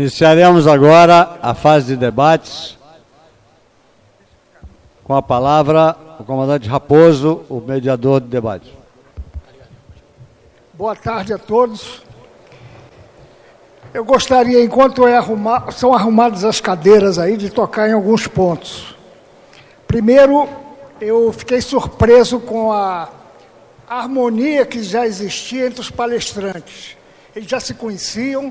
Iniciaremos agora a fase de debates. Com a palavra, o comandante Raposo, o mediador de debate. Boa tarde a todos. Eu gostaria, enquanto são arrumadas as cadeiras aí, de tocar em alguns pontos. Primeiro, eu fiquei surpreso com a harmonia que já existia entre os palestrantes. Eles já se conheciam,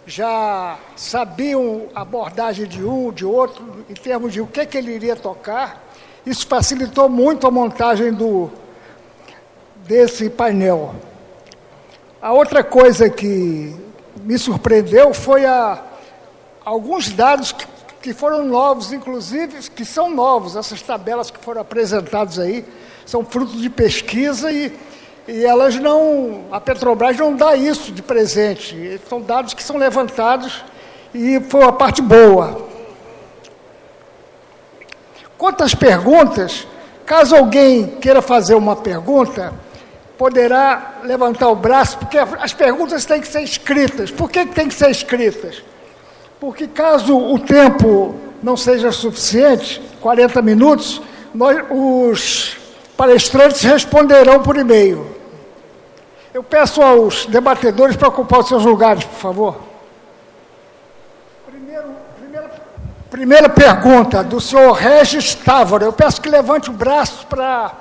já sabiam a abordagem de um, de outro, em termos de o que ele iria tocar. Isso facilitou muito a montagem desse painel. A outra coisa que me surpreendeu foi alguns dados que foram novos, inclusive, que são novos. Essas tabelas que foram apresentadas aí são fruto de pesquisa e elas não... A Petrobras não dá isso de presente. São dados que são levantados e foi a parte boa. Quanto às perguntas, caso alguém queira fazer uma pergunta, poderá levantar o braço, porque as perguntas têm que ser escritas. Por que têm que ser escritas? Porque caso o tempo não seja suficiente, 40 minutos, os palestrantes responderão por e-mail. Eu peço aos debatedores para ocupar os seus lugares, por favor. Primeira pergunta, do senhor Regis Távora. Eu peço que levante o braço para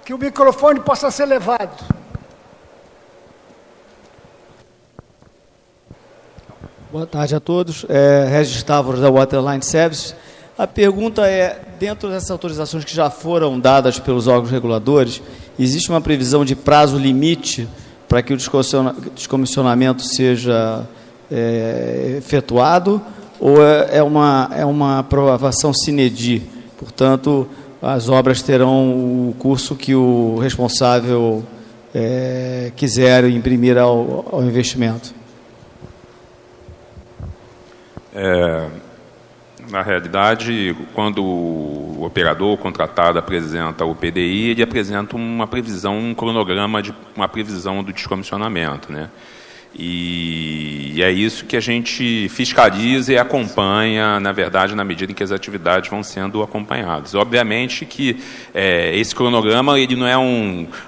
que o microfone possa ser levado. Boa tarde a todos. Regis Távora, da Waterline Services. A pergunta é, dentro dessas autorizações que já foram dadas pelos órgãos reguladores, existe uma previsão de prazo limite para que o descomissionamento seja efetuado, ou é uma aprovação sine die? Portanto, as obras terão o curso que o responsável quiser imprimir ao investimento. Na realidade, quando o operador contratado apresenta o PDI, ele apresenta uma previsão, um cronograma de uma previsão do descomissionamento, né? E é isso que a gente fiscaliza e acompanha, na verdade, na medida em que as atividades vão sendo acompanhadas. Obviamente que esse cronograma ele não é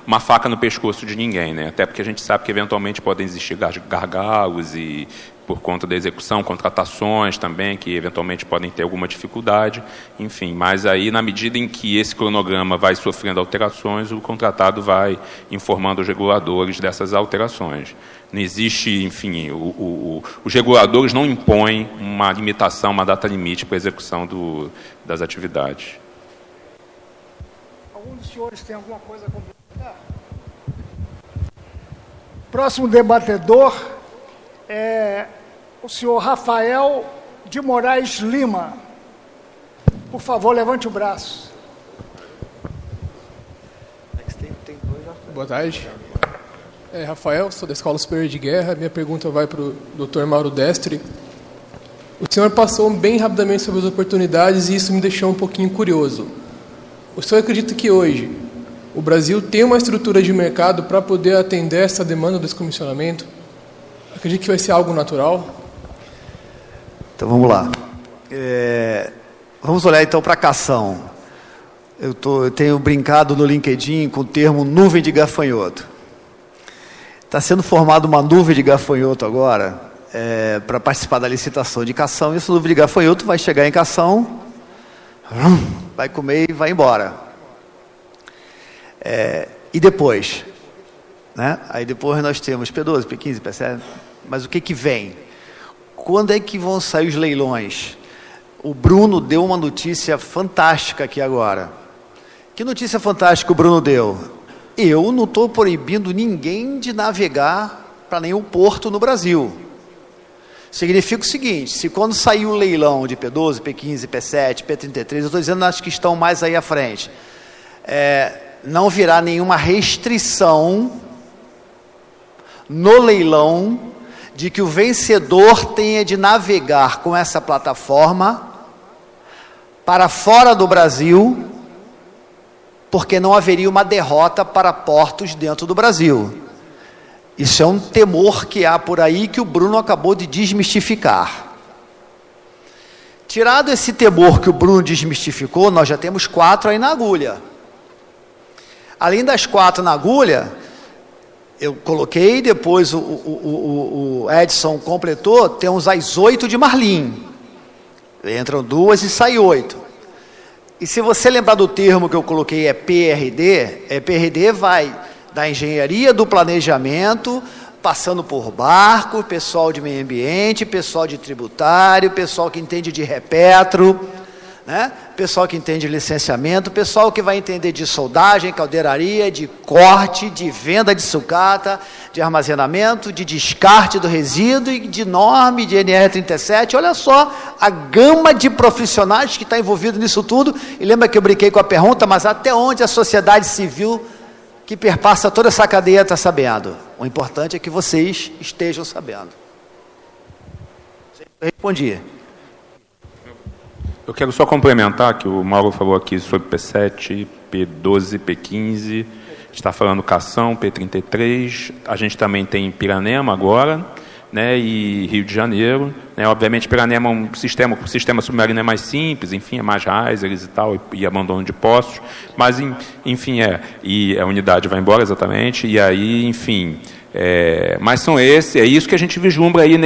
uma faca no pescoço de ninguém, né? Até porque a gente sabe que eventualmente podem existir gargalos e, por conta da execução, contratações também, que eventualmente podem ter alguma dificuldade, enfim. Mas aí, na medida em que esse cronograma vai sofrendo alterações, o contratado vai informando os reguladores dessas alterações. Não existe, enfim, os reguladores não impõem uma limitação, uma data limite para a execução das atividades. Algum dos senhores tem alguma coisa a complementar? Próximo debatedor é o senhor Rafael de Moraes Lima. Por favor, levante o braço. Boa tarde. Rafael, sou da Escola Superior de Guerra. Minha pergunta vai para o Dr. Mauro Destre. O senhor passou bem rapidamente sobre as oportunidades e isso me deixou um pouquinho curioso. O senhor acredita que hoje o Brasil tem uma estrutura de mercado para poder atender essa demanda do descomissionamento? Acredito que vai ser algo natural? Então vamos lá. Vamos olhar então para a cação. Eu tenho brincado no LinkedIn com o termo nuvem de gafanhoto. Está sendo formada uma nuvem de gafanhoto agora para participar da licitação de cação. E essa nuvem de gafanhoto vai chegar em cação, vai comer e vai embora. E depois? Né? Aí depois nós temos P12, P15, P7. Mas o que vem? Quando é que vão sair os leilões? O Bruno deu uma notícia fantástica aqui agora. Que notícia fantástica o Bruno deu? Eu não estou proibindo ninguém de navegar para nenhum porto no Brasil. Significa o seguinte: se quando sair o leilão de P12, P15, P7, P33, eu estou dizendo as que estão mais aí à frente, não virá nenhuma restrição no leilão de que o vencedor tenha de navegar com essa plataforma para fora do Brasil, porque não haveria uma derrota para portos dentro do Brasil. Isso é um temor que há por aí que o Bruno acabou de desmistificar. tirado esse temor que o Bruno desmistificou, nós já temos 4 aí na agulha. Além das 4 na agulha, eu coloquei, depois o Edson completou, temos as 8 de Marlim. Entram 2 e sai 8. E se você lembrar do termo que eu coloquei, é PRD, PRD vai da engenharia do planejamento, passando por barco, pessoal de meio ambiente, pessoal de tributário, pessoal que entende de repetro, né? Pessoal que entende de licenciamento, pessoal que vai entender de soldagem, caldeiraria, de corte, de venda de sucata, de armazenamento, de descarte do resíduo e de norma de NR37. Olha só a gama de profissionais que está envolvido nisso tudo. E lembra que eu brinquei com a pergunta, mas até onde a sociedade civil que perpassa toda essa cadeia está sabendo? O importante é que vocês estejam sabendo. Eu respondi. Eu quero só complementar que o Mauro falou aqui sobre P7, P12, P15, está falando Cação, P33, a gente também tem Piranema agora, né, e Rio de Janeiro, né, obviamente Piranema é o sistema submarino é mais simples, enfim, é mais risers e tal, e abandono de postos, mas enfim, e a unidade vai embora exatamente, e aí, enfim, mas são é isso que a gente vislumbra aí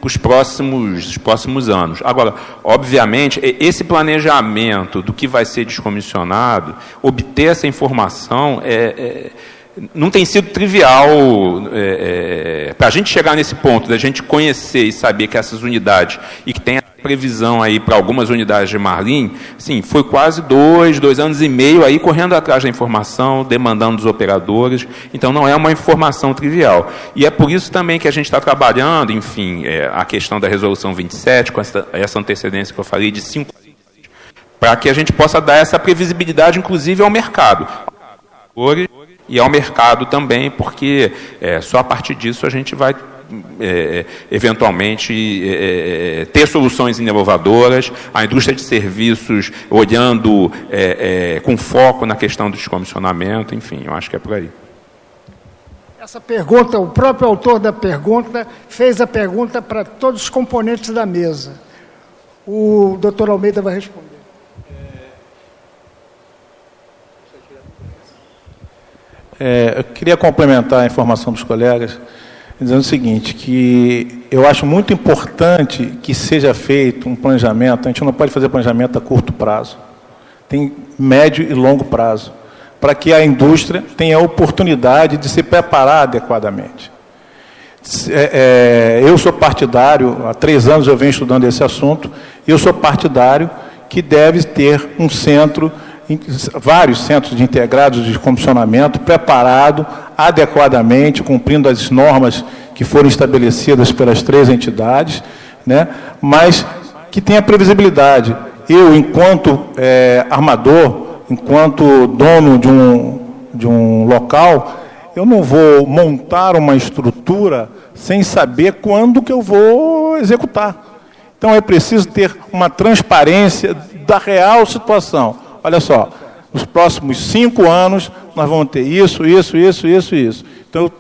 para os próximos anos. Agora, obviamente, esse planejamento do que vai ser descomissionado, obter essa informação não tem sido trivial para a gente chegar nesse ponto, da gente conhecer e saber que essas unidades, e que tem a previsão aí para algumas unidades de Marlim, sim, foi quase 2 anos e meio aí correndo atrás da informação, demandando dos operadores, então não é uma informação trivial. E é por isso também que a gente está trabalhando, enfim, a questão da resolução 27, com essa antecedência que eu falei, de 5 anos, para que a gente possa dar essa previsibilidade, inclusive, ao mercado. E ao mercado também, porque só a partir disso a gente vai eventualmente ter soluções inovadoras, a indústria de serviços olhando com foco na questão do descomissionamento, enfim, eu acho que é por aí. Essa pergunta, o próprio autor da pergunta fez a pergunta para todos os componentes da mesa. O doutor Almeida vai responder. Eu queria complementar a informação dos colegas, dizendo o seguinte, que eu acho muito importante que seja feito um planejamento. A gente não pode fazer planejamento a curto prazo, tem médio e longo prazo, para que a indústria tenha a oportunidade de se preparar adequadamente. Eu sou partidário, há 3 anos eu venho estudando esse assunto, e eu sou partidário que deve ter um centro, vários centros de integrados de descomissionamento preparado adequadamente, cumprindo as normas que foram estabelecidas pelas 3 entidades, né, mas que tenha previsibilidade. Eu, enquanto armador, enquanto dono de um local, eu não vou montar uma estrutura sem saber quando que eu vou executar. Então é preciso ter uma transparência da real situação. Olha só, nos próximos 5 anos, nós vamos ter isso. Então, eu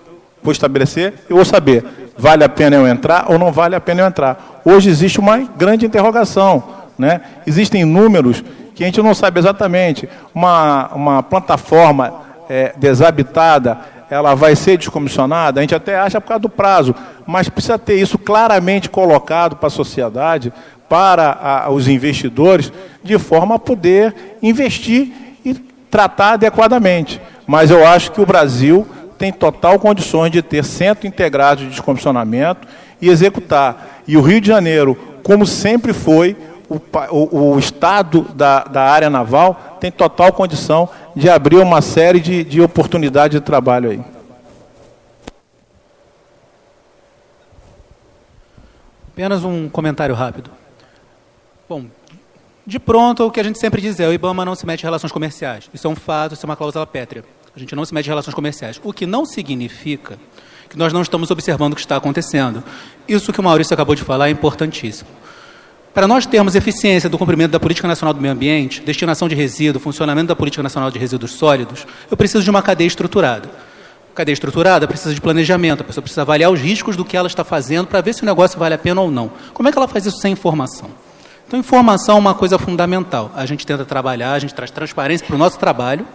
vou estabelecer, eu vou saber, vale a pena eu entrar ou não vale a pena eu entrar. Hoje existe uma grande interrogação, né? Existem números que a gente não sabe exatamente. Uma plataforma desabitada, ela vai ser descomissionada, a gente até acha por causa do prazo, mas precisa ter isso claramente colocado para a sociedade, para os investidores, de forma a poder investir e tratar adequadamente. Mas eu acho que o Brasil tem total condições de ter centro integrado de descomissionamento e executar. E o Rio de Janeiro, como sempre foi, o estado da área naval tem total condição de abrir uma série de oportunidades de trabalho aí. Apenas um comentário rápido. Bom, de pronto, o que a gente sempre diz o IBAMA não se mete em relações comerciais. Isso é um fato, isso é uma cláusula pétrea. A gente não se mete em relações comerciais. O que não significa que nós não estamos observando o que está acontecendo. Isso que o Maurício acabou de falar é importantíssimo. Para nós termos eficiência do cumprimento da Política Nacional do Meio Ambiente, destinação de resíduo, funcionamento da Política Nacional de Resíduos Sólidos, eu preciso de uma cadeia estruturada. Cadeia estruturada precisa de planejamento, a pessoa precisa avaliar os riscos do que ela está fazendo para ver se o negócio vale a pena ou não. Como é que ela faz isso sem informação? Então, informação é uma coisa fundamental. A gente tenta trabalhar, a gente traz transparência para o nosso trabalho,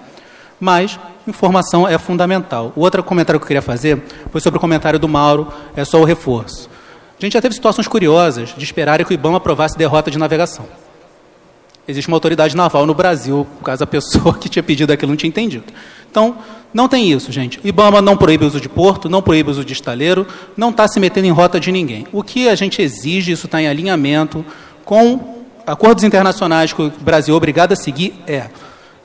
mas informação é fundamental. O outro comentário que eu queria fazer foi sobre o comentário do Mauro, é só o reforço. A gente já teve situações curiosas de esperar que o IBAMA aprovasse derrota de navegação. Existe uma autoridade naval no Brasil, caso a pessoa que tinha pedido aquilo não tinha entendido. Então, não tem isso, gente. O IBAMA não proíbe o uso de porto, não proíbe o uso de estaleiro, não está se metendo em rota de ninguém. O que a gente exige, isso está em alinhamento com acordos internacionais que o Brasil é obrigado a seguir, é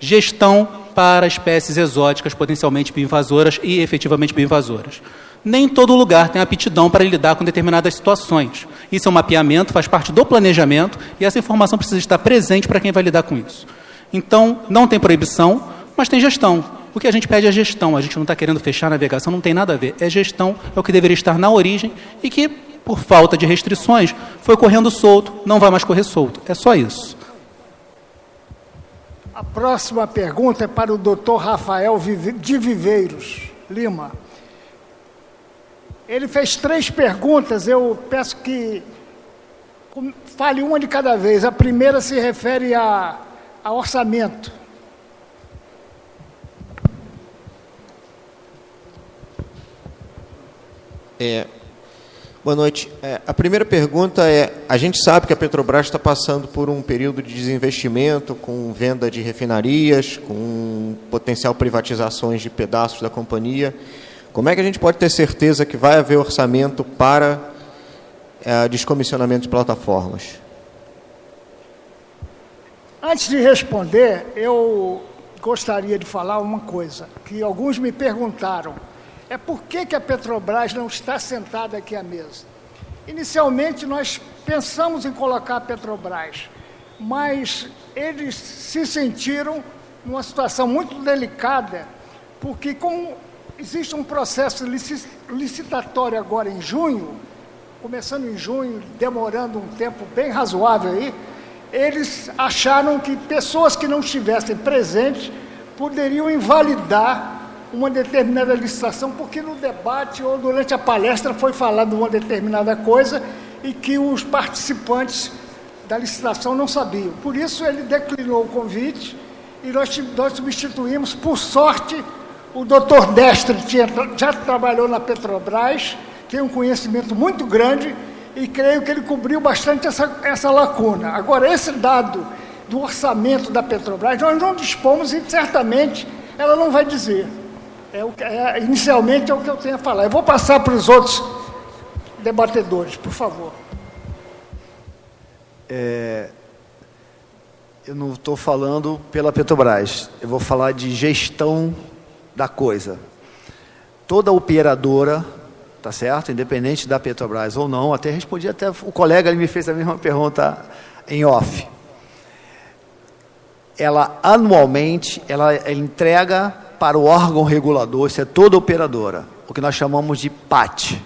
gestão para espécies exóticas potencialmente bioinvasoras e efetivamente bioinvasoras. Nem todo lugar tem aptidão para lidar com determinadas situações. Isso é um mapeamento, faz parte do planejamento, e essa informação precisa estar presente para quem vai lidar com isso. Então, não tem proibição, mas tem gestão. O que a gente pede é gestão. A gente não está querendo fechar a navegação, não tem nada a ver. É gestão, é o que deveria estar na origem e que, por falta de restrições, foi correndo solto, não vai mais correr solto. É só isso. A próxima pergunta é para o Dr. Rafael de Viveiros Lima. Ele fez 3 perguntas, eu peço que fale uma de cada vez. A primeira se refere a orçamento. Boa noite. A primeira pergunta é, a gente sabe que a Petrobras está passando por um período de desinvestimento, com venda de refinarias, com potencial privatizações de pedaços da companhia. Como é que a gente pode ter certeza que vai haver orçamento para descomissionamento de plataformas? Antes de responder, eu gostaria de falar uma coisa, que alguns me perguntaram. É por que a Petrobras não está sentada aqui à mesa? Inicialmente, nós pensamos em colocar a Petrobras, mas eles se sentiram numa situação muito delicada, porque como existe um processo licitatório agora em junho, começando em junho, demorando um tempo bem razoável aí, eles acharam que pessoas que não estivessem presentes poderiam invalidar uma determinada licitação, porque no debate ou durante a palestra foi falado uma determinada coisa e que os participantes da licitação não sabiam. Por isso ele declinou o convite e nós substituímos, por sorte, o Dr. Destre já trabalhou na Petrobras, tem um conhecimento muito grande e creio que ele cobriu bastante essa lacuna. Agora, esse dado do orçamento da Petrobras, nós não dispomos e certamente ela não vai dizer. Inicialmente é o que eu tenho a falar. Eu vou passar para os outros debatedores, por favor. Eu não estou falando pela Petrobras, eu vou falar de gestão da coisa. Toda operadora, tá certo? Independente da Petrobras ou não, até respondi, até o colega ele me fez a mesma pergunta em off. Ela anualmente, ela entrega para o órgão regulador, isso é toda operadora, o que nós chamamos de PAT,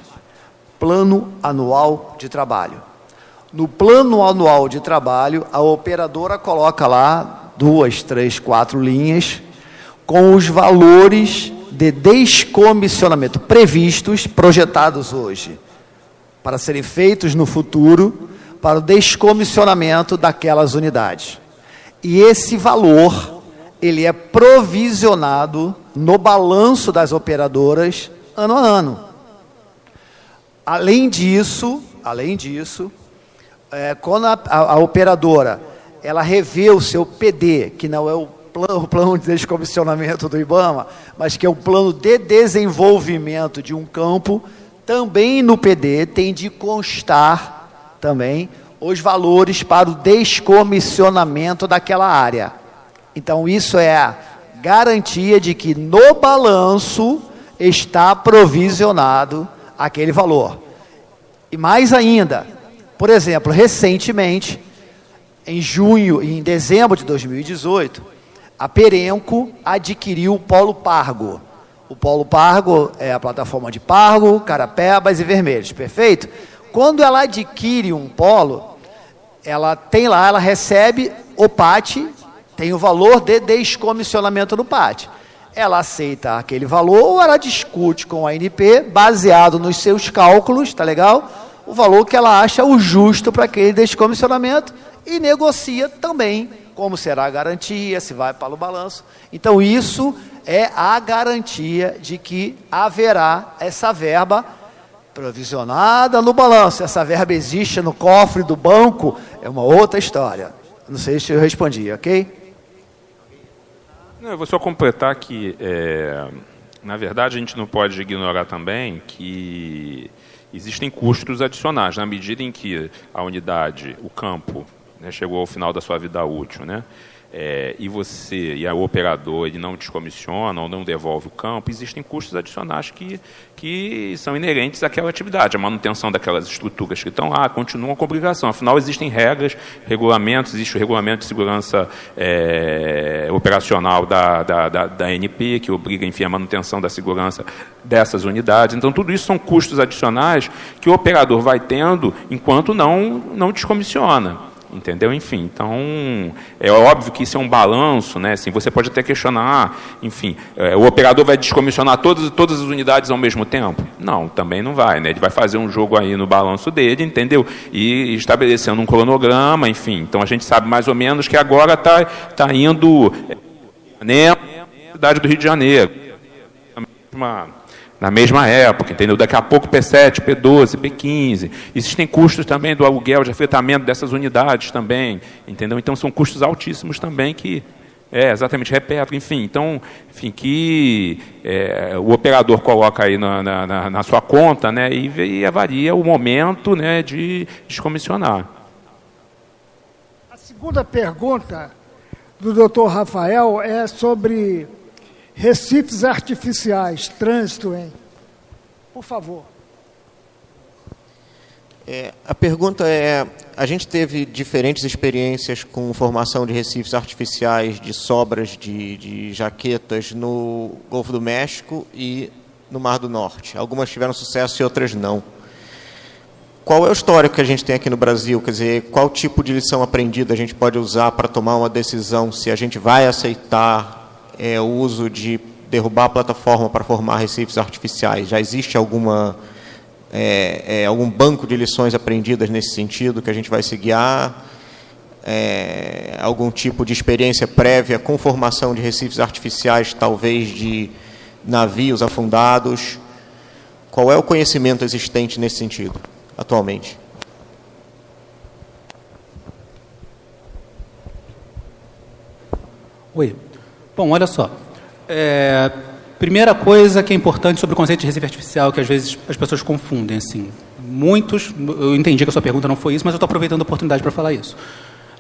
Plano Anual de Trabalho. No Plano Anual de Trabalho, a operadora coloca lá 2, 3, 4 linhas com os valores de descomissionamento previstos, projetados hoje, para serem feitos no futuro, para o descomissionamento daquelas unidades. E esse valor ele é provisionado no balanço das operadoras ano a ano. Além disso, quando a operadora ela revê o seu PD, que não é o plano de descomissionamento do IBAMA, mas que é o plano de desenvolvimento de um campo, também no PD tem de constar também os valores para o descomissionamento daquela área. Então, isso é a garantia de que no balanço está provisionado aquele valor. E mais ainda, por exemplo, recentemente, em dezembro de 2018, a Perenco adquiriu o Polo Pargo. O Polo Pargo é a plataforma de Pargo, Carapebas e Vermelhos, perfeito? Quando ela adquire um polo, ela recebe o PAT, tem o valor de descomissionamento do PAT. Ela aceita aquele valor ou ela discute com a ANP, baseado nos seus cálculos, tá legal? O valor que ela acha o justo para aquele descomissionamento e negocia também como será a garantia, se vai para o balanço. Então, isso é a garantia de que haverá essa verba provisionada no balanço. Essa verba existe no cofre do banco, é uma outra história. Não sei se eu respondi, ok? Não, eu vou só completar que, na verdade, a gente não pode ignorar também que existem custos adicionais, na medida em que a unidade, o campo, né, chegou ao final da sua vida útil, né? E você e o operador ele não descomissiona ou não devolve o campo, existem custos adicionais que são inerentes àquela atividade. A manutenção daquelas estruturas que estão lá continuam com obrigação. Afinal, existem regras, regulamentos, existe o regulamento de segurança operacional da ANP, que obriga, enfim, a manutenção da segurança dessas unidades. Então, tudo isso são custos adicionais que o operador vai tendo enquanto não descomissiona. Entendeu? Enfim, então, é óbvio que isso é um balanço, né? Assim, você pode até questionar, enfim, o operador vai descomissionar todas as unidades ao mesmo tempo? Não, também não vai, né? Ele vai fazer um jogo aí no balanço dele, entendeu? E estabelecendo um cronograma, enfim. Então, a gente sabe mais ou menos que agora está indo na cidade do Rio de Janeiro, na mesma época, entendeu? Daqui a pouco P7, P12, P15. Existem custos também do aluguel, de afetamento dessas unidades também, entendeu? Então, são custos altíssimos também que, exatamente, repetro, enfim. Então, enfim, que o operador coloca aí na sua conta, né, e avalia o momento, né, de descomissionar. A segunda pergunta do Dr. Rafael é sobre recifes artificiais, trânsito, hein? Por favor. A pergunta é, a gente teve diferentes experiências com formação de recifes artificiais, de sobras de jaquetas no Golfo do México e no Mar do Norte. Algumas tiveram sucesso e outras não. Qual é o histórico que a gente tem aqui no Brasil? Quer dizer, qual tipo de lição aprendida a gente pode usar para tomar uma decisão se a gente vai aceitar o uso de derrubar a plataforma para formar recifes artificiais? Já existe algum banco de lições aprendidas nesse sentido que a gente vai se guiar? Algum tipo de experiência prévia com formação de recifes artificiais, talvez de navios afundados? Qual é o conhecimento existente nesse sentido, atualmente? Oi. Bom, olha só. Primeira coisa que é importante sobre o conceito de recife artificial, que às vezes as pessoas confundem. Assim, eu entendi que a sua pergunta não foi isso, mas eu estou aproveitando a oportunidade para falar isso.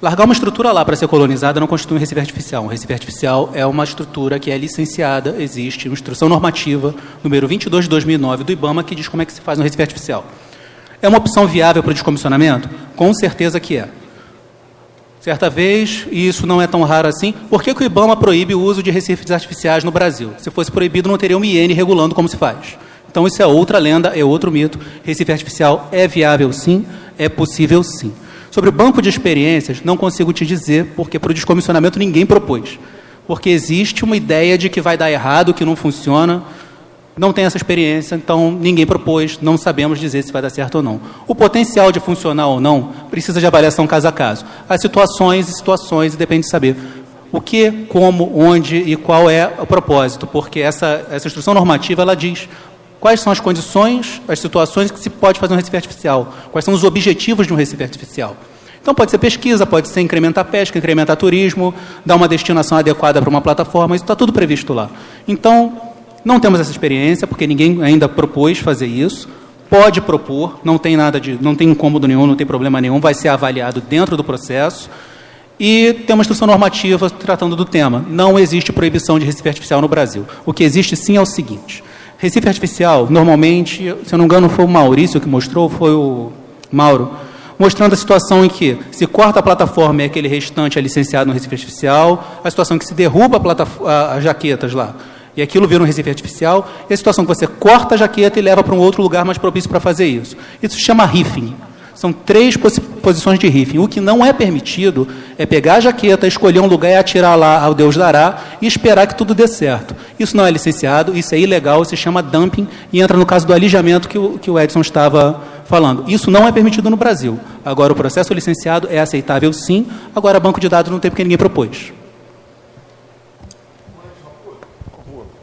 Largar uma estrutura lá para ser colonizada não constitui um recife artificial. Um recife artificial é uma estrutura que é licenciada, existe uma instrução normativa, número 22 de 2009, do IBAMA, que diz como é que se faz um recife artificial. É uma opção viável para o descomissionamento? Com certeza que é. Certa vez, e isso não é tão raro assim, por que o IBAMA proíbe o uso de recifes artificiais no Brasil? Se fosse proibido, não teria um IN regulando como se faz. Então, isso é outra lenda, é outro mito. Recife artificial é viável, sim, é possível, sim. Sobre o banco de experiências, não consigo te dizer, porque para o descomissionamento ninguém propôs. Porque existe uma ideia de que vai dar errado, que não funciona. Não tem essa experiência, então ninguém propôs, não sabemos dizer se vai dar certo ou não. O potencial de funcionar ou não precisa de avaliação caso a caso. Há situações e depende de saber o que, como, onde e qual é o propósito, porque essa instrução normativa ela diz quais são as condições, as situações que se pode fazer um recife artificial, quais são os objetivos de um recife artificial. Então pode ser pesquisa, pode ser incrementar pesca, incrementar turismo, dar uma destinação adequada para uma plataforma, isso está tudo previsto lá. Então, não temos essa experiência, porque ninguém ainda propôs fazer isso. Pode propor, não tem incômodo nenhum, não tem problema nenhum, vai ser avaliado dentro do processo. E tem uma instrução normativa tratando do tema. Não existe proibição de recife artificial no Brasil. O que existe sim é o seguinte: recife artificial, normalmente, se eu não me engano foi o Maurício que mostrou, foi o Mauro, mostrando a situação em que se corta a plataforma e aquele restante é licenciado no recife artificial, a situação em que se derruba as jaquetas lá, e aquilo vira um recife artificial, e a situação que você corta a jaqueta e leva para um outro lugar mais propício para fazer isso. Isso se chama riffing. São 3 posições de riffing. O que não é permitido é pegar a jaqueta, escolher um lugar e atirar lá ao Deus dará e esperar que tudo dê certo. Isso não é licenciado, isso é ilegal, se chama dumping e entra no caso do alijamento que o Edson estava falando. Isso não é permitido no Brasil. Agora, o processo licenciado é aceitável, sim. Agora, banco de dados não tem porque ninguém propôs.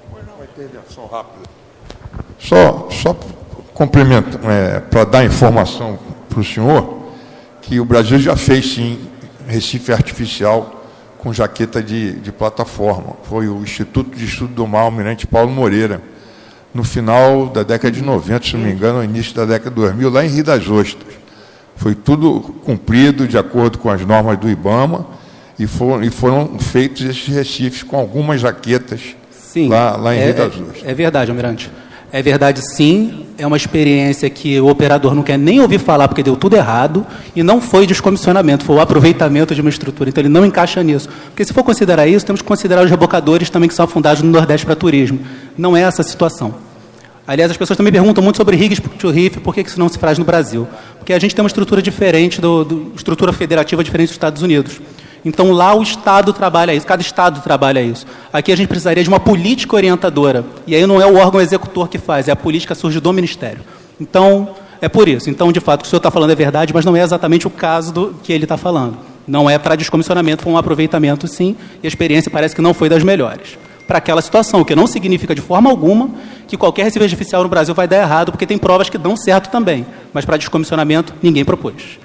Uma intervenção rápida. Só complemento, para dar informação para o senhor, que o Brasil já fez, sim, Recife Artificial com jaqueta de plataforma. Foi o Instituto de Estudo do Mar Almirante Paulo Moreira, no final da década de 90, se não me engano, no início da década de 2000, lá em Rio das Ostras. Foi tudo cumprido de acordo com as normas do IBAMA e foram feitos esses recifes com algumas jaquetas. Sim, lá em Rio das Ostras. É verdade, Almirante. É verdade, sim. É uma experiência que o operador não quer nem ouvir falar porque deu tudo errado e não foi descomissionamento, foi o aproveitamento de uma estrutura. Então, ele não encaixa nisso. Porque, se for considerar isso, temos que considerar os rebocadores também que são afundados no Nordeste para turismo. Não é essa a situação. Aliás, as pessoas também perguntam muito sobre rigs to reef, por que isso não se faz no Brasil? Porque a gente tem uma estrutura diferente, estrutura federativa diferente dos Estados Unidos. Então, lá o Estado trabalha isso, cada Estado trabalha isso. Aqui a gente precisaria de uma política orientadora, e aí não é o órgão executor que faz, é a política que surge do Ministério. Então, é por isso. Então, de fato, o que o senhor está falando é verdade, mas não é exatamente o caso do que ele está falando. Não é para descomissionamento, foi um aproveitamento, sim, e a experiência parece que não foi das melhores para aquela situação, o que não significa de forma alguma que qualquer recife artificial no Brasil vai dar errado, porque tem provas que dão certo também. Mas para descomissionamento, ninguém propôs.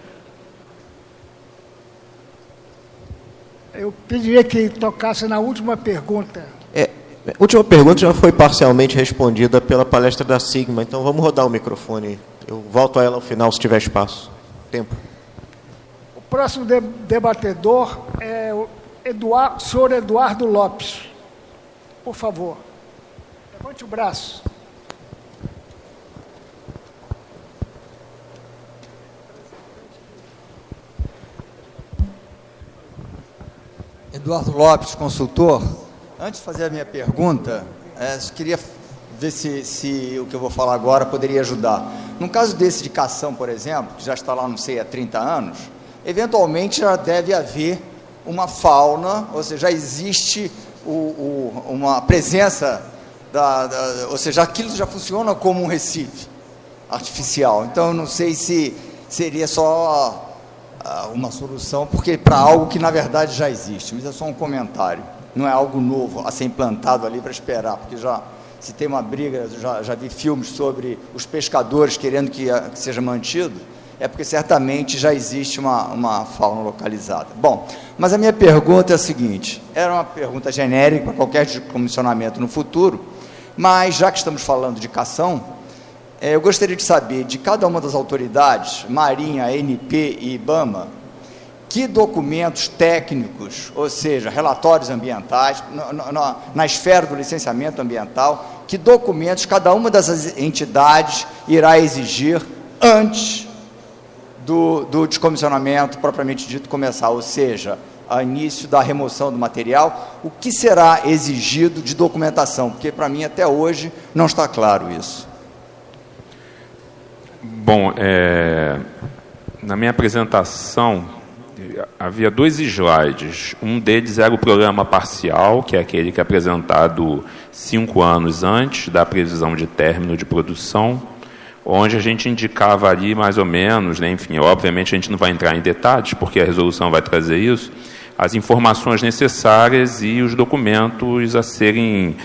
Eu pediria que tocasse na última pergunta. A última pergunta já foi parcialmente respondida pela palestra da Sigma, então vamos rodar o microfone. Eu volto a ela ao final, se tiver espaço. Tempo. O próximo debatedor é o senhor Eduardo Lopes. Por favor, levante o braço. Eduardo Lopes, consultor. Antes de fazer a minha pergunta, queria ver se o que eu vou falar agora poderia ajudar. Num caso desse de cação, por exemplo, que já está lá, não sei, há 30 anos, eventualmente já deve haver uma fauna, ou seja, já existe uma presença, ou seja, aquilo já funciona como um recife artificial. Então, eu não sei se seria só uma solução, porque para algo que, na verdade, já existe. Mas é só um comentário. Não é algo novo a ser implantado ali para esperar, porque se tem uma briga, já vi filmes sobre os pescadores querendo que seja mantido, é porque certamente já existe uma fauna localizada. Bom, mas a minha pergunta é a seguinte, era uma pergunta genérica para qualquer descomissionamento no futuro, mas já que estamos falando de cação, eu gostaria de saber de cada uma das autoridades, Marinha, ANP e IBAMA, que documentos técnicos, ou seja, relatórios ambientais, na esfera do licenciamento ambiental, que documentos cada uma dessas entidades irá exigir antes do descomissionamento propriamente dito começar, ou seja, ao início da remoção do material, o que será exigido de documentação? Porque para mim até hoje não está claro isso. Bom, na minha apresentação havia 2 slides. Um deles era o programa parcial, que é aquele que é apresentado 5 anos antes da previsão de término de produção, onde a gente indicava ali mais ou menos, né, enfim, obviamente a gente não vai entrar em detalhes, porque a resolução vai trazer isso, as informações necessárias e os documentos a serem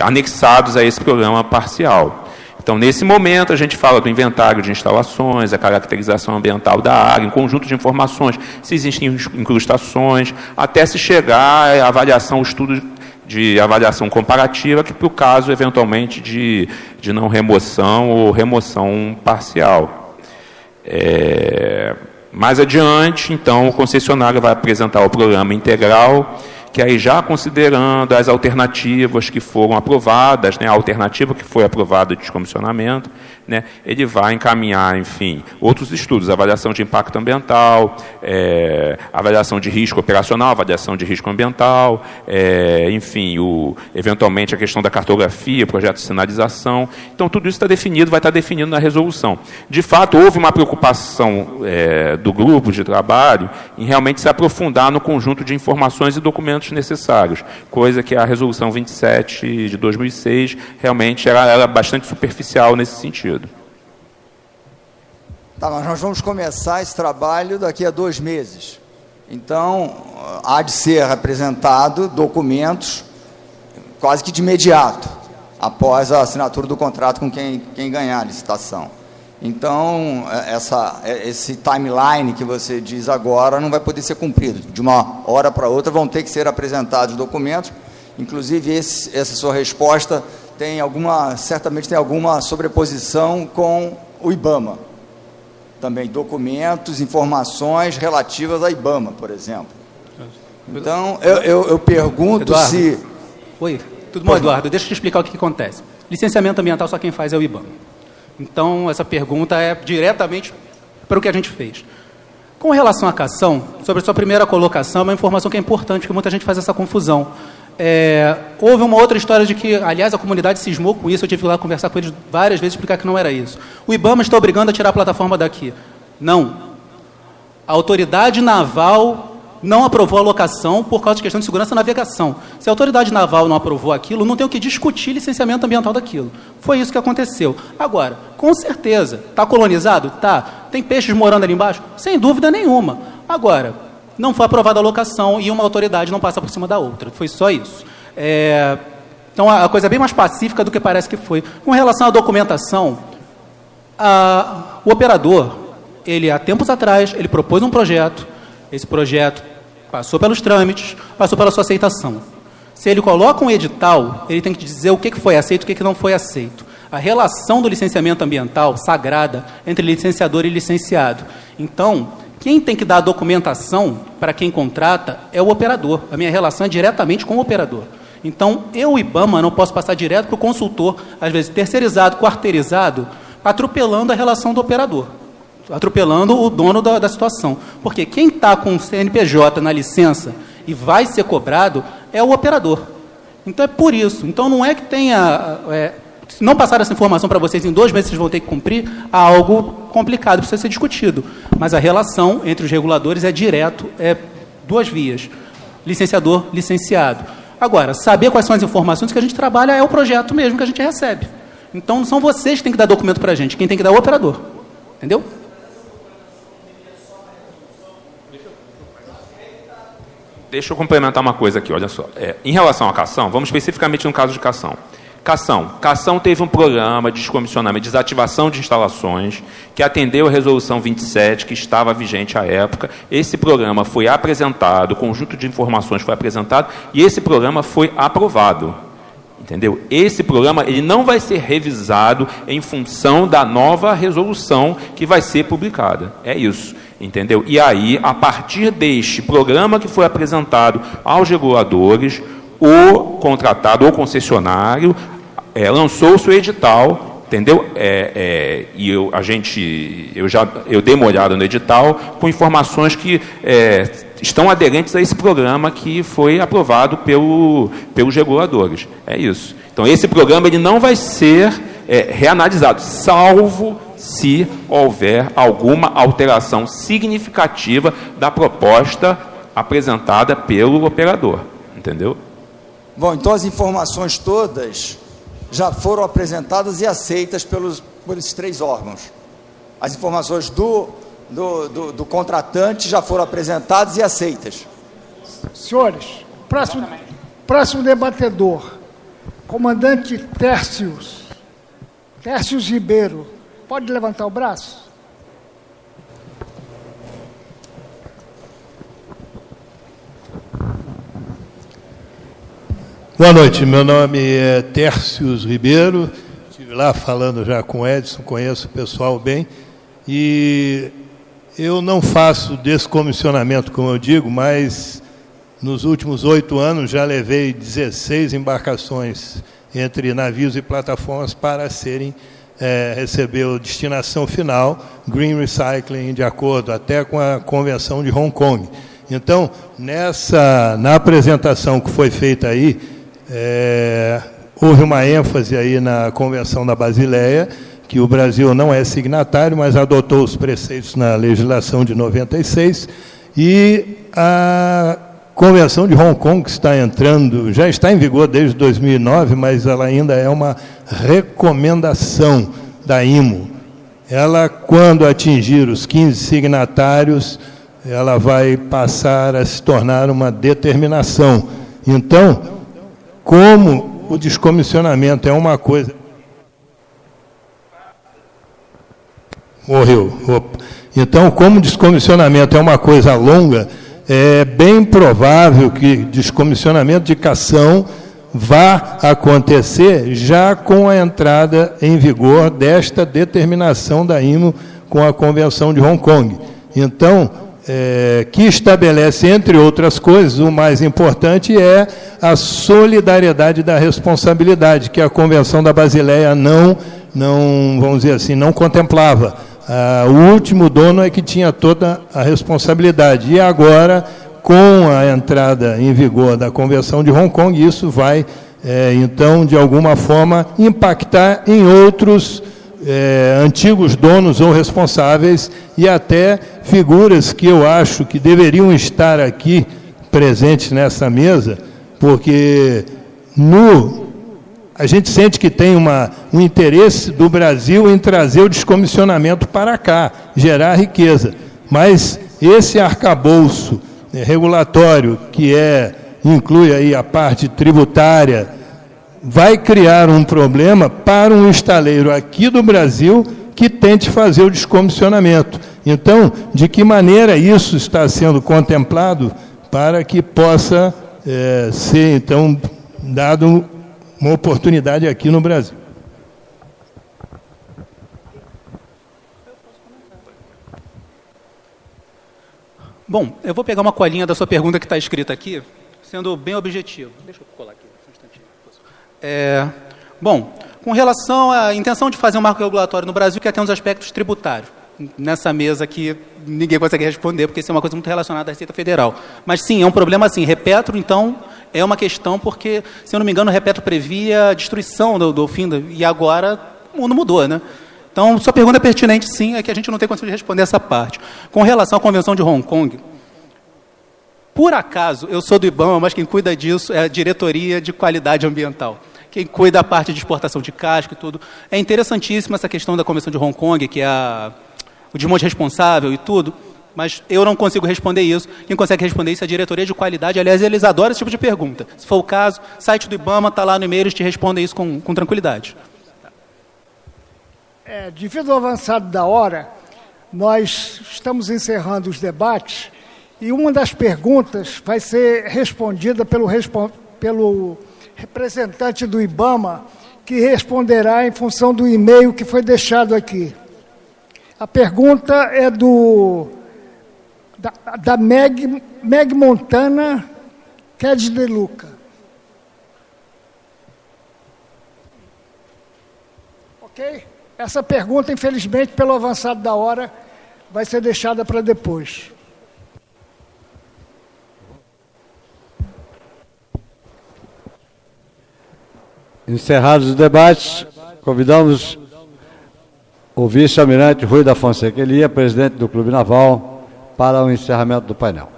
anexados a esse programa parcial. Então, nesse momento, a gente fala do inventário de instalações, a caracterização ambiental da área, um conjunto de informações, se existem incrustações, até se chegar à avaliação, o estudo de avaliação comparativa, que para o caso, eventualmente, de não remoção ou remoção parcial. Mais adiante, então, o concessionário vai apresentar o programa integral, que aí já considerando as alternativas que foram aprovadas, né, a alternativa que foi aprovada de descomissionamento, né, ele vai encaminhar, enfim, outros estudos, avaliação de impacto ambiental, avaliação de risco operacional, avaliação de risco ambiental, enfim, eventualmente a questão da cartografia, projeto de sinalização. Então, tudo isso está definido, vai estar definido na resolução. De fato, houve uma preocupação do grupo de trabalho em realmente se aprofundar no conjunto de informações e documentos necessários, coisa que a resolução 27 de 2006 realmente era bastante superficial nesse sentido. Tá, mas nós vamos começar esse trabalho daqui a 2 meses. Então, há de ser apresentado documentos quase que de imediato, após a assinatura do contrato com quem ganhar a licitação. Então, esse timeline que você diz agora não vai poder ser cumprido. De uma hora para outra vão ter que ser apresentados documentos. Inclusive, essa sua resposta certamente tem alguma sobreposição com o IBAMA. Também documentos, informações relativas à IBAMA, por exemplo. Então, eu pergunto Eduardo. se... Oi, tudo bom, Eduardo? Deixa eu te explicar o que acontece. Licenciamento ambiental só quem faz é o IBAMA. Então, essa pergunta é diretamente para o que a gente fez. Com relação à cação, sobre a sua primeira colocação, é uma informação que é importante, porque muita gente faz essa confusão. Houve uma outra história de que, aliás, a comunidade cismou com isso, eu tive que ir lá conversar com eles várias vezes, explicar que não era isso. O IBAMA está obrigando a tirar a plataforma daqui. Não. A autoridade naval não aprovou a locação por causa de questão de segurança da navegação. Se a autoridade naval não aprovou aquilo, não tem o que discutir licenciamento ambiental daquilo. Foi isso que aconteceu. Agora, com certeza, está colonizado? Tá. Tem peixes morando ali embaixo? Sem dúvida nenhuma. Agora, não foi aprovada a locação e uma autoridade não passa por cima da outra. Foi só isso. Então, a coisa é bem mais pacífica do que parece que foi. Com relação à documentação, o operador, ele, há tempos atrás, ele propôs um projeto. Esse projeto passou pelos trâmites, passou pela sua aceitação. Se ele coloca um edital, ele tem que dizer o que foi aceito e o que não foi aceito. A relação do licenciamento ambiental, sagrada, entre licenciador e licenciado. Então, quem tem que dar a documentação para quem contrata é o operador. A minha relação é diretamente com o operador. Então, eu, IBAMA, não posso passar direto para o consultor, às vezes terceirizado, quarteirizado, atropelando a relação do operador. Atropelando o dono da situação. Porque quem está com o CNPJ na licença e vai ser cobrado é o operador. Então, é por isso. Então, não é que tenha... se não passar essa informação para vocês em 2 meses, vocês vão ter que cumprir, há algo complicado, precisa ser discutido. Mas a relação entre os reguladores é direto, é 2 vias. Licenciador, licenciado. Agora, saber quais são as informações que a gente trabalha é o projeto mesmo que a gente recebe. Então, não são vocês que têm que dar documento para a gente, quem tem que dar é o operador. Entendeu? Deixa eu complementar uma coisa aqui, olha só. Em relação à cação, vamos especificamente no caso de cação. Cação teve um programa de descomissionamento, desativação de instalações, que atendeu a resolução 27, que estava vigente à época. Esse programa foi apresentado, o conjunto de informações foi apresentado, e esse programa foi aprovado. Entendeu? Esse programa ele não vai ser revisado em função da nova resolução que vai ser publicada. É isso. Entendeu? E aí, a partir deste programa que foi apresentado aos reguladores, o contratado ou concessionário lançou o seu edital, entendeu? E eu dei uma olhada no edital com informações que estão aderentes a esse programa que foi aprovado pelos reguladores. É isso. Então, esse programa ele não vai ser reanalisado, salvo se houver alguma alteração significativa da proposta apresentada pelo operador. Entendeu? Bom, então as informações todas já foram apresentadas e aceitas por esses 3 órgãos. As informações do contratante já foram apresentadas e aceitas. Senhores, próximo debatedor, comandante Tércios Ribeiro. Pode levantar o braço? Boa noite, meu nome é Tércios Ribeiro, estive lá falando já com o Edson, conheço o pessoal bem, e eu não faço descomissionamento, como eu digo, mas nos últimos 8 anos já levei 16 embarcações entre navios e plataformas para receber a destinação final, Green Recycling, de acordo até com a Convenção de Hong Kong. Então, na apresentação que foi feita aí, houve uma ênfase aí na Convenção da Basileia, que o Brasil não é signatário, mas adotou os preceitos na legislação de 96, e a Convenção de Hong Kong, que já está em vigor desde 2009, mas ela ainda é uma recomendação da IMO. ela, quando atingir os 15 signatários, ela vai passar a se tornar uma determinação. Então, como o descomissionamento é uma coisa... Morreu. Opa. Então, como o descomissionamento é uma coisa longa, é bem provável que descomissionamento de cação vá acontecer já com a entrada em vigor desta determinação da IMO com a Convenção de Hong Kong. Então, que estabelece, entre outras coisas, o mais importante é a solidariedade da responsabilidade, que a Convenção da Basileia não, vamos dizer assim, não contemplava. O último dono é que tinha toda a responsabilidade. E agora, com a entrada em vigor da Convenção de Hong Kong, isso vai, então, de alguma forma, impactar em outros antigos donos ou responsáveis e até figuras que eu acho que deveriam estar aqui presentes nessa mesa, porque a gente sente que tem um interesse do Brasil em trazer o descomissionamento para cá, gerar riqueza. Mas esse arcabouço regulatório, que inclui aí a parte tributária, vai criar um problema para um estaleiro aqui do Brasil que tente fazer o descomissionamento. Então, de que maneira isso está sendo contemplado para que possa ser, então, dado uma oportunidade aqui no Brasil? Bom, eu vou pegar uma colinha da sua pergunta que está escrita aqui, sendo bem objetivo. Deixa eu colar aqui um instantinho. Bom, com relação à intenção de fazer um marco regulatório no Brasil, que é ter uns aspectos tributários. Nessa mesa aqui, ninguém consegue responder, porque isso é uma coisa muito relacionada à Receita Federal. Mas sim, é um problema assim. Repetro, então, é uma questão, porque, se eu não me engano, o Repetro previa a destruição do fim, e agora o mundo mudou, né? Então, sua pergunta é pertinente, sim, é que a gente não tem condição de responder essa parte. Com relação à Convenção de Hong Kong, por acaso, eu sou do IBAMA, mas quem cuida disso é a Diretoria de Qualidade Ambiental. Quem cuida da parte de exportação de casco e tudo. É interessantíssima essa questão da Convenção de Hong Kong, que é o desmonte responsável e tudo, mas eu não consigo responder isso. Quem consegue responder isso é a Diretoria de Qualidade. Aliás, eles adoram esse tipo de pergunta. Se for o caso, site do IBAMA está lá no e-mail, eles te respondem isso com tranquilidade. Devido ao avançado da hora, nós estamos encerrando os debates e uma das perguntas vai ser respondida pelo representante do IBAMA, que responderá em função do e-mail que foi deixado aqui. A pergunta é da Meg Montana Ked de Luca. Ok? Essa pergunta, infelizmente, pelo avançado da hora, vai ser deixada para depois. Encerrados os debates, convidamos o vice-almirante Rui da Fonseca Elia, presidente do Clube Naval, para o encerramento do painel.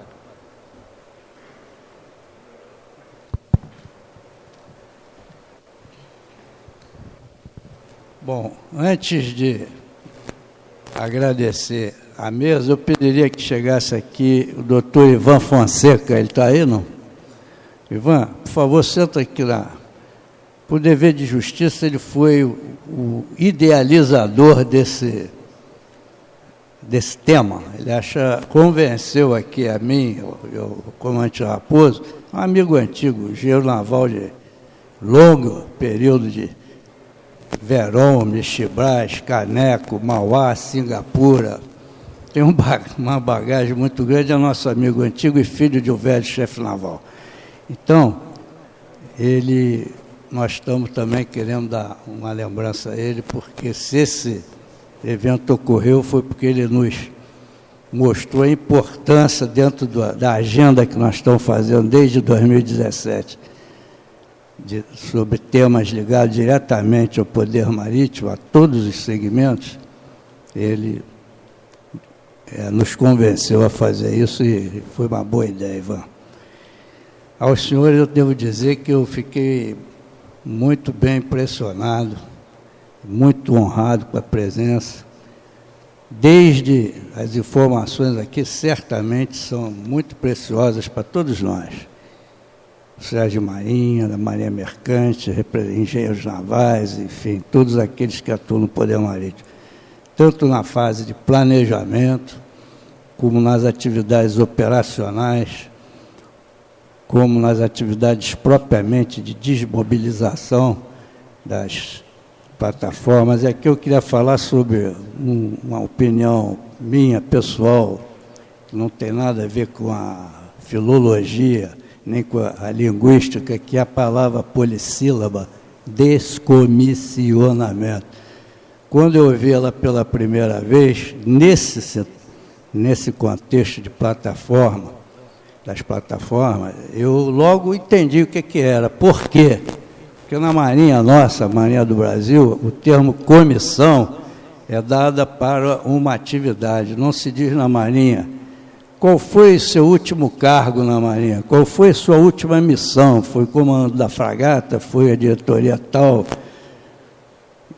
Bom, antes de agradecer a mesa, eu pediria que chegasse aqui o doutor Ivan Fonseca. Ele está aí, não? Ivan, por favor, senta aqui lá. Por dever de justiça, ele foi o idealizador desse tema. Ele convenceu aqui a mim, o comandante Raposo, um amigo antigo, engenheiro naval de longo período de Verón, Mexibras, Caneco, Mauá, Singapura. Tem uma bagagem muito grande, é nosso amigo antigo e filho de um velho chefe naval. Então, nós estamos também querendo dar uma lembrança a ele, porque se esse evento ocorreu, foi porque ele nos mostrou a importância dentro da agenda que nós estamos fazendo desde 2017, sobre temas ligados diretamente ao poder marítimo, a todos os segmentos. Ele nos convenceu a fazer isso e foi uma boa ideia, Ivan. Aos senhores eu devo dizer que eu fiquei muito bem impressionado, muito honrado com a presença. desde as informações aqui, certamente são muito preciosas para todos nós. Oficiais de Marinha, da Marinha Mercante, engenheiros navais, enfim, todos aqueles que atuam no Poder Marítimo. Tanto na fase de planejamento, como nas atividades operacionais, como nas atividades propriamente de desmobilização das plataformas. E aqui eu queria falar sobre uma opinião minha, pessoal, que não tem nada a ver com a filologia, nem com a linguística, que é a palavra polissílaba, descomissionamento. Quando eu ouvi ela pela primeira vez, nesse contexto de plataforma, das plataformas, eu logo entendi o que era. Por quê? Porque na Marinha nossa, a Marinha do Brasil, o termo comissão é dada para uma atividade. Não se diz na Marinha qual foi o seu último cargo na Marinha, qual foi a sua última missão, foi o comando da fragata, foi a diretoria tal,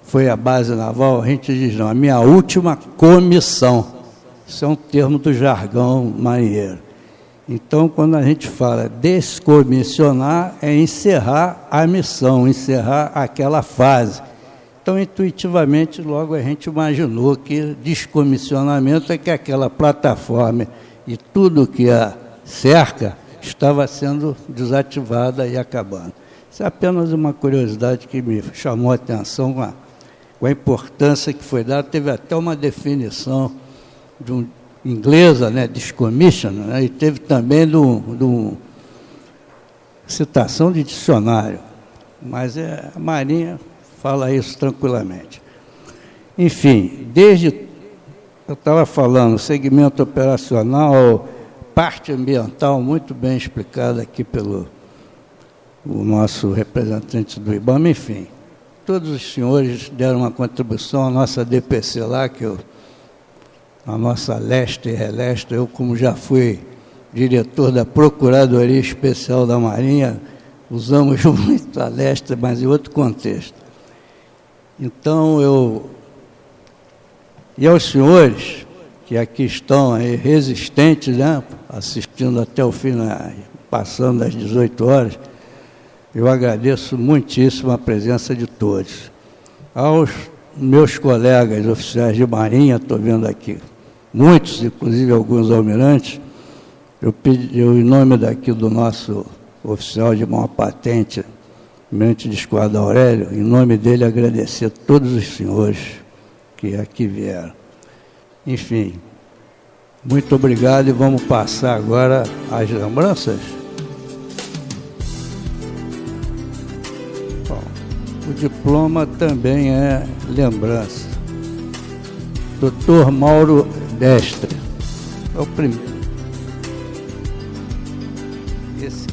foi a base naval. A gente diz, não, a minha última comissão. Isso é um termo do jargão marinheiro. Então, quando a gente fala descomissionar, é encerrar a missão, encerrar aquela fase. Então, intuitivamente, logo a gente imaginou que descomissionamento é que aquela plataforma e tudo que a cerca estava sendo desativada e acabando. Isso é apenas uma curiosidade que me chamou a atenção com a importância que foi dada. Teve até uma definição de um inglesa, né, discommission, né, e teve também do citação de dicionário, mas a Marinha fala isso tranquilamente. Enfim, desde, eu estava falando, segmento operacional, parte ambiental, muito bem explicada aqui pelo o nosso representante do IBAMA, enfim, todos os senhores deram uma contribuição à nossa DPC lá, a nossa leste e releste. Eu, como já fui diretor da Procuradoria Especial da Marinha, usamos muito a leste, mas em outro contexto. Então, e aos senhores que aqui estão aí, resistentes, né, assistindo até o fim, passando das 18 horas, eu agradeço muitíssimo a presença de todos. Aos meus colegas oficiais de Marinha, estou vendo aqui, muitos, inclusive alguns almirantes, eu em nome daqui do nosso oficial de maior patente, almirante de esquadra Aurélio, em nome dele agradecer a todos os senhores que aqui vieram. Enfim, muito obrigado e vamos passar agora às lembranças. Bom, o diploma também é lembrança. Dr. Mauro Destre, é o primeiro. Esse.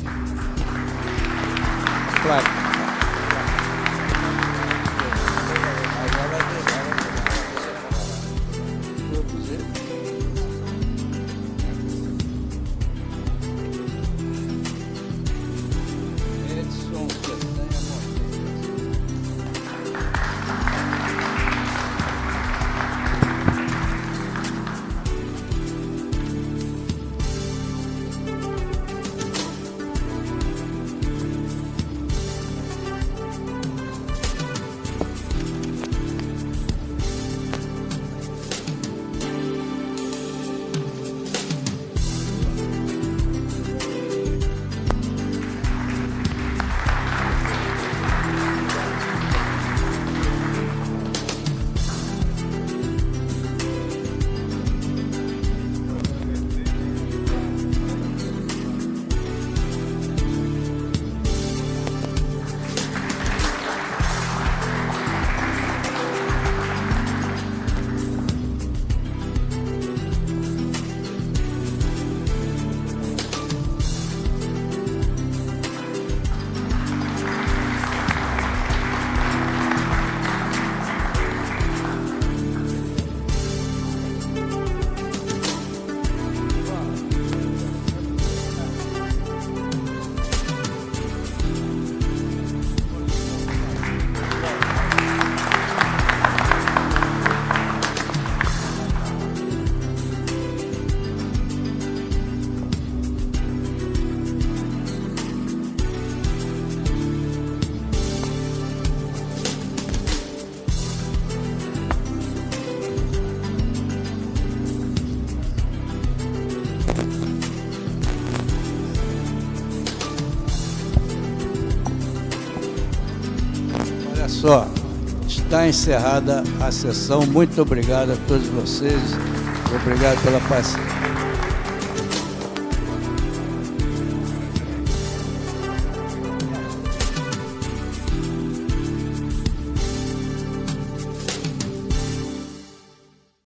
Claro. só. Está encerrada a sessão. Muito obrigado a todos vocês. Obrigado pela paciência.